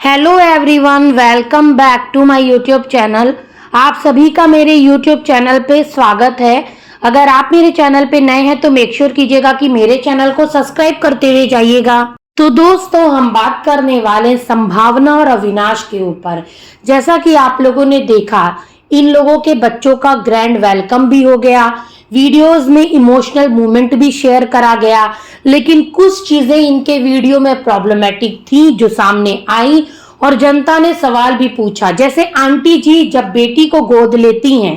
Hello everyone, welcome back to my YouTube channel. आप सभी का मेरे यूट्यूब चैनल पे स्वागत है। अगर आप मेरे चैनल पे नए हैं तो मेक श्योर कीजिएगा कि मेरे चैनल को सब्सक्राइब करते हुए जाइएगा। तो दोस्तों, हम बात करने वाले संभावना और अविनाश के ऊपर। जैसा कि आप लोगों ने देखा, इन लोगों के बच्चों का ग्रैंड वेलकम भी हो गया, वीडियोस में इमोशनल मोमेंट भी शेयर करा गया, लेकिन कुछ चीजें इनके वीडियो में प्रॉब्लमेटिक थी जो सामने आई और जनता ने सवाल भी पूछा। जैसे आंटी जी जब बेटी को गोद लेती हैं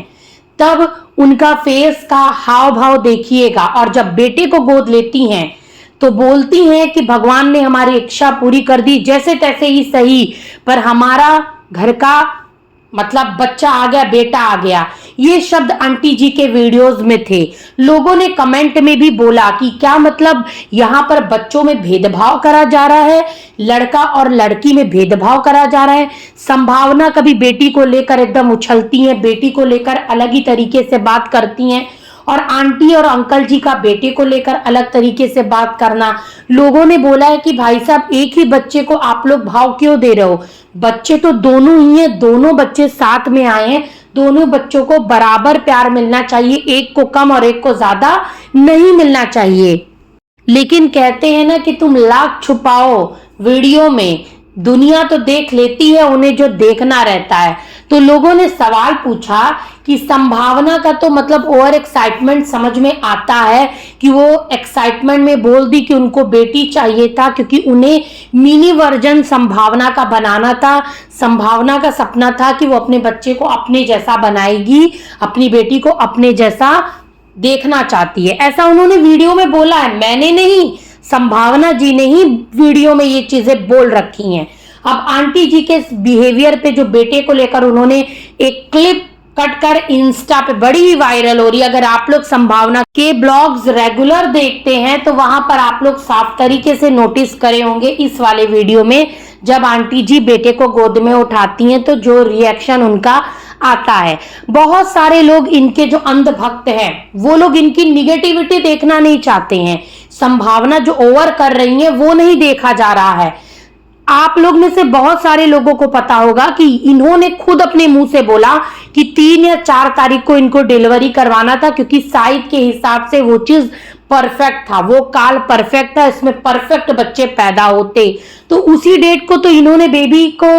तब उनका फेस का हाव भाव देखिएगा, और जब बेटे को गोद लेती हैं तो बोलती हैं कि भगवान ने हमारी इच्छा पूरी कर दी, जैसे तैसे ही सही, पर हमारा घर का मतलब बच्चा आ गया, बेटा आ गया। ये शब्द आंटी जी के वीडियोस में थे। लोगों ने कमेंट में भी बोला कि क्या मतलब यहाँ पर बच्चों में भेदभाव करा जा रहा है, लड़का और लड़की में भेदभाव करा जा रहा है। संभावना कभी बेटी को लेकर एकदम उछलती हैं, बेटी को लेकर अलग ही तरीके से बात करती हैं, और आंटी और अंकल जी का बेटे को लेकर अलग तरीके से बात करना। लोगों ने बोला है कि भाई साहब, एक ही बच्चे को आप लोग भाव क्यों दे रहे हो? बच्चे तो दोनों ही हैं, दोनों बच्चे साथ में आए हैं, दोनों बच्चों को बराबर प्यार मिलना चाहिए, एक को कम और एक को ज्यादा नहीं मिलना चाहिए। लेकिन कहते हैं ना कि तुम लाख छुपाओ, वीडियो में दुनिया तो देख लेती है उन्हें जो देखना रहता है। तो लोगों ने सवाल पूछा कि संभावना का तो मतलब ओवर एक्साइटमेंट समझ में आता है कि वो एक्साइटमेंट में बोल दी कि उनको बेटी चाहिए था, क्योंकि उन्हें मिनी वर्जन संभावना का बनाना था। संभावना का सपना था कि वो अपने बच्चे को अपने जैसा बनाएगी, अपनी बेटी को अपने जैसा देखना चाहती है। ऐसा उन्होंने वीडियो में बोला है, मैंने नहीं, संभावना जी ने ही वीडियो में ये चीजें बोल रखी हैं। अब आंटी जी के बिहेवियर पे जो बेटे को लेकर उन्होंने एक क्लिप कट कर इंस्टा पे बड़ी वायरल हो रही है। अगर आप लोग संभावना के ब्लॉग्स रेगुलर देखते हैं तो वहां पर आप लोग साफ तरीके से नोटिस करे होंगे इस वाले वीडियो में, जब आंटी जी बेटे को गोद में उठाती हैं तो जो रिएक्शन उनका आता है। बहुत सारे लोग इनके जो अंधभक्त हैं वो लोग इनकी निगेटिविटी देखना नहीं चाहते हैं। संभावना जो ओवर कर रही है वो नहीं देखा जा रहा है। आप लोग में से बहुत सारे लोगों को पता होगा कि इन्होंने खुद अपने मुंह से बोला कि 3 या 4 तारीख को इनको डिलीवरी करवाना था, क्योंकि साइज के हिसाब से वो चीज परफेक्ट था, वो काल परफेक्ट था, इसमें परफेक्ट बच्चे पैदा होते। तो उसी डेट को तो इन्होंने बेबी को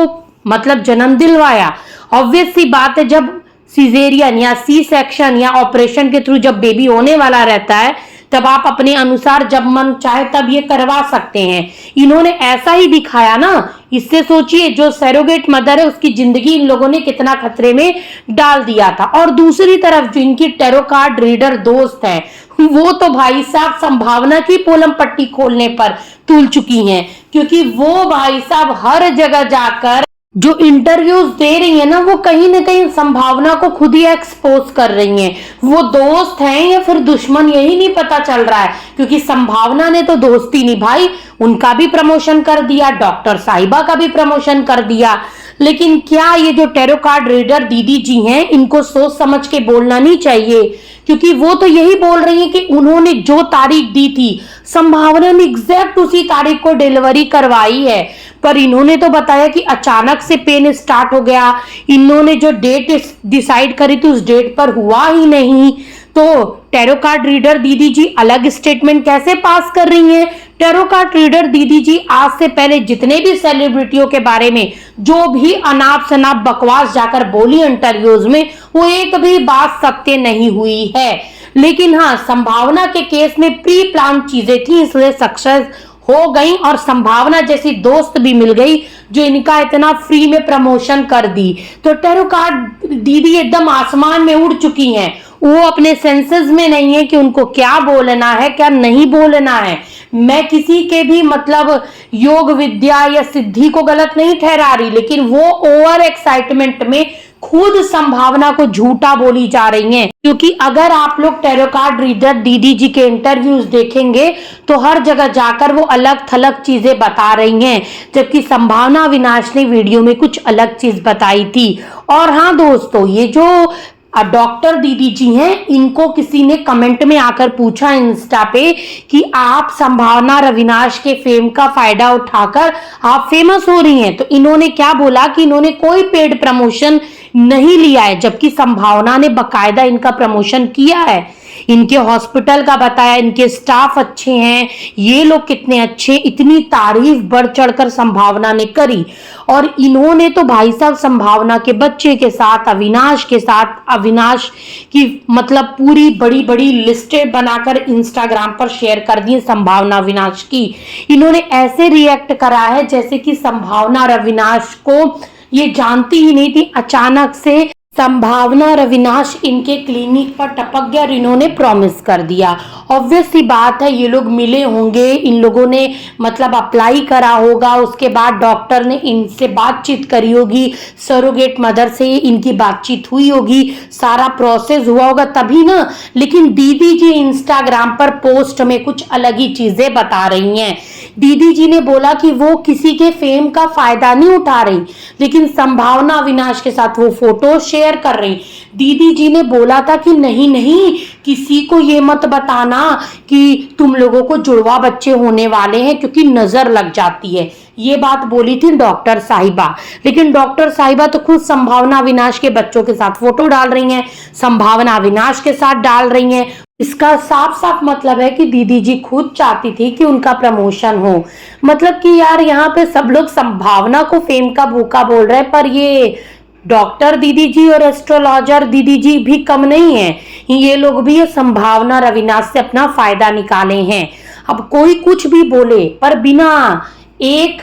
मतलब जन्म दिलवाया। ऑब्वियस सी बात है, जब सिजेरियन या सी सेक्शन या ऑपरेशन के थ्रू जब बेबी होने वाला रहता है तब आप अपने अनुसार जब मन चाहे तब ये करवा सकते हैं। इन्होंने ऐसा ही दिखाया ना। इससे सोचिए, जो सैरोगेट मदर है उसकी जिंदगी इन लोगों ने कितना खतरे में डाल दिया था। और दूसरी तरफ जो इनकी टैरो कार्ड रीडर दोस्त है वो तो भाई साहब संभावना की पोलम पट्टी खोलने पर तुल चुकी हैं, क्योंकि वो भाई साहब हर जगह जाकर जो इंटरव्यूज दे रही है ना, वो कहीं ना कहीं संभावना को खुद ही एक्सपोज कर रही हैं। वो दोस्त हैं या फिर दुश्मन, यही नहीं पता चल रहा है, क्योंकि संभावना ने तो दोस्ती निभाई, उनका भी प्रमोशन कर दिया, डॉक्टर साहिबा का भी प्रमोशन कर दिया। लेकिन क्या ये जो टैरो कार्ड रीडर दीदी जी हैं, इनको सोच समझ के बोलना नहीं चाहिए? क्योंकि वो तो यही बोल रही है कि उन्होंने जो तारीख दी थी, संभावना ने एग्जैक्ट उसी तारीख को डिलीवरी करवाई है, पर इन्होंने तो बताया कि अचानक से पेन स्टार्ट हो गया, इन्होंने जो डेट डिसाइड करी थी उस डेट पर हुआ ही नहीं। तो टैरो कार्ड रीडर दीदी जी अलग स्टेटमेंट कैसे पास कर रही हैं? टैरो कार्ड रीडर दीदी जी आज से पहले जितने भी सेलिब्रिटियों के बारे में जो भी अनाप शनाप बकवास जाकर बोली इंटरव्यूज में, वो एक भी बात सत्य नहीं हुई है। लेकिन हाँ, संभावना के केस में प्री प्लान चीजें थी, इसलिए सक्सेस हो गई, और संभावना जैसी दोस्त भी मिल गई जो इनका इतना फ्री में प्रमोशन कर दी। तो टैरो कार्ड दीदी एकदम आसमान में उड़ चुकी हैं। वो अपने सेंसेस में नहीं है कि उनको क्या बोलना है क्या नहीं बोलना है। मैं किसी के भी मतलब योग विद्या या सिद्धि को गलत नहीं ठहरा रही, लेकिन वो ओवर एक्साइटमेंट में खुद संभावना को झूठा बोली जा रही हैं। क्योंकि अगर आप लोग टैरो कार्ड रीडर दीदी जी के इंटरव्यूज देखेंगे तो हर जगह जाकर वो अलग थलग चीजें बता रही हैं, जबकि संभावना अविनाश ने वीडियो में कुछ अलग चीज बताई थी। और हाँ दोस्तों, ये जो डॉक्टर दीदी जी हैं, इनको किसी ने कमेंट में आकर पूछा इंस्टा पे कि आप संभावना रविनाश के फेम का फायदा उठाकर आप फेमस हो रही हैं। तो इन्होंने क्या बोला कि इन्होंने कोई पेड प्रमोशन नहीं लिया है, जबकि संभावना ने बकायदा इनका प्रमोशन किया है। इनके हॉस्पिटल का बताया, इनके स्टाफ अच्छे हैं, ये लोग कितने अच्छे, इतनी तारीफ बढ़ चढ़कर संभावना ने करी। और इन्होंने तो भाई साहब संभावना के बच्चे के साथ, अविनाश के साथ, अविनाश की मतलब पूरी बड़ी बड़ी लिस्टें बनाकर इंस्टाग्राम पर शेयर कर दी संभावना अविनाश की। इन्होंने ऐसे रिएक्ट करा है जैसे कि संभावना रविनाश को ये जानती ही नहीं थी। अचानक से संभावना रविनाश इनके क्लिनिक पर टपक गया और इन्होंने प्रॉमिस कर दिया। ऑब्वियस सी बात है, ये लोग मिले होंगे, इन लोगों ने मतलब अप्लाई करा होगा, उसके बाद डॉक्टर ने इनसे बातचीत करी होगी, सरोगेट मदर से इनकी बातचीत हुई होगी, सारा प्रोसेस हुआ होगा तभी ना। लेकिन दीदी जी इंस्टाग्राम पर पोस्ट में कुछ अलग ही चीजें बता रही हैं। दीदी जी ने बोला कि वो किसी के फेम का फायदा नहीं उठा रही, लेकिन संभावना अविनाश के साथ वो फोटो शेयर कर रही। दीदी जी ने बोला था कि नहीं नहीं, किसी को ये मत बताना कि तुम लोगों को जुड़वा बच्चे होने वाले हैं, क्योंकि नजर लग जाती है। ये बात बोली थी डॉक्टर साहिबा। लेकिन डॉक्टर साहिबा तो खुद संभावना अविनाश के बच्चों के साथ फोटो डाल रही हैं, संभावना अविनाश के साथ डाल रही हैं। इसका साफ साफ मतलब है कि दीदी जी खुद चाहती थी कि उनका प्रमोशन हो। मतलब कि यार यहाँ पे सब लोग संभावना को फेम का भूखा बोल रहे हैं, पर ये डॉक्टर दीदी जी और एस्ट्रोलॉजर दीदी जी भी कम नहीं है, ये लोग भी ये संभावना रविनाश से अपना फायदा निकाले हैं। अब कोई कुछ भी बोले, पर बिना एक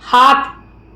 हाथ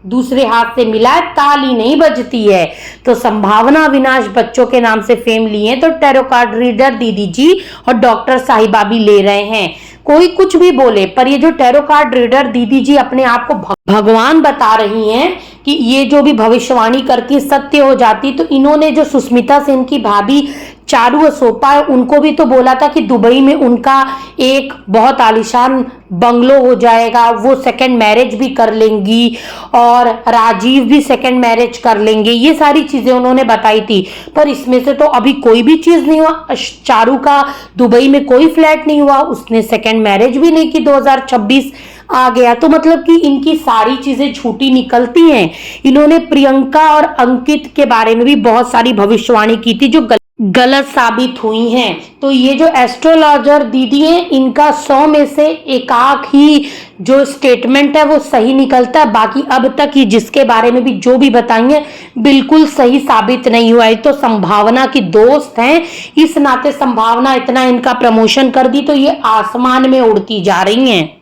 दूसरे हाथ से मिलाए ताली नहीं बजती है। तो संभावना अविनाश बच्चों के नाम से फेम लिए तो टैरो कार्ड रीडर दीदी जी और डॉक्टर साहिबा भी ले रहे हैं। कोई कुछ भी बोले, पर ये जो टैरो कार्ड रीडर दीदी जी अपने आप को भगवान बता रही हैं कि ये जो भी भविष्यवाणी करती सत्य हो जाती। तो इन्होंने जो सुष्मिता सेन की भाभी चारू असोपा है, उनको भी तो बोला था कि दुबई में उनका एक बहुत आलीशान बंगलो हो जाएगा, वो सेकंड मैरिज भी कर लेंगी और राजीव भी सेकंड मैरिज कर लेंगे। ये सारी चीजें उन्होंने बताई थी, पर इसमें से तो अभी कोई भी चीज नहीं हुआ। चारू का दुबई में कोई फ्लैट नहीं हुआ, उसने सेकंड मैरिज भी नहीं की, 2026 आ गया। तो मतलब कि इनकी सारी चीजें झूठी निकलती हैं। इन्होंने प्रियंका और अंकित के बारे में भी बहुत सारी भविष्यवाणी की थी जो गलत साबित हुई हैं। तो ये जो एस्ट्रोलॉजर दीदी हैं, इनका 100 में से एकाक ही जो स्टेटमेंट है वो सही निकलता है। बाकी अब तक ही जिसके बारे में भी जो भी बताई है बिल्कुल सही साबित नहीं हुआ है। तो संभावना की दोस्त हैं, इस नाते संभावना इतना इनका प्रमोशन कर दी तो ये आसमान में उड़ती जा रही हैं।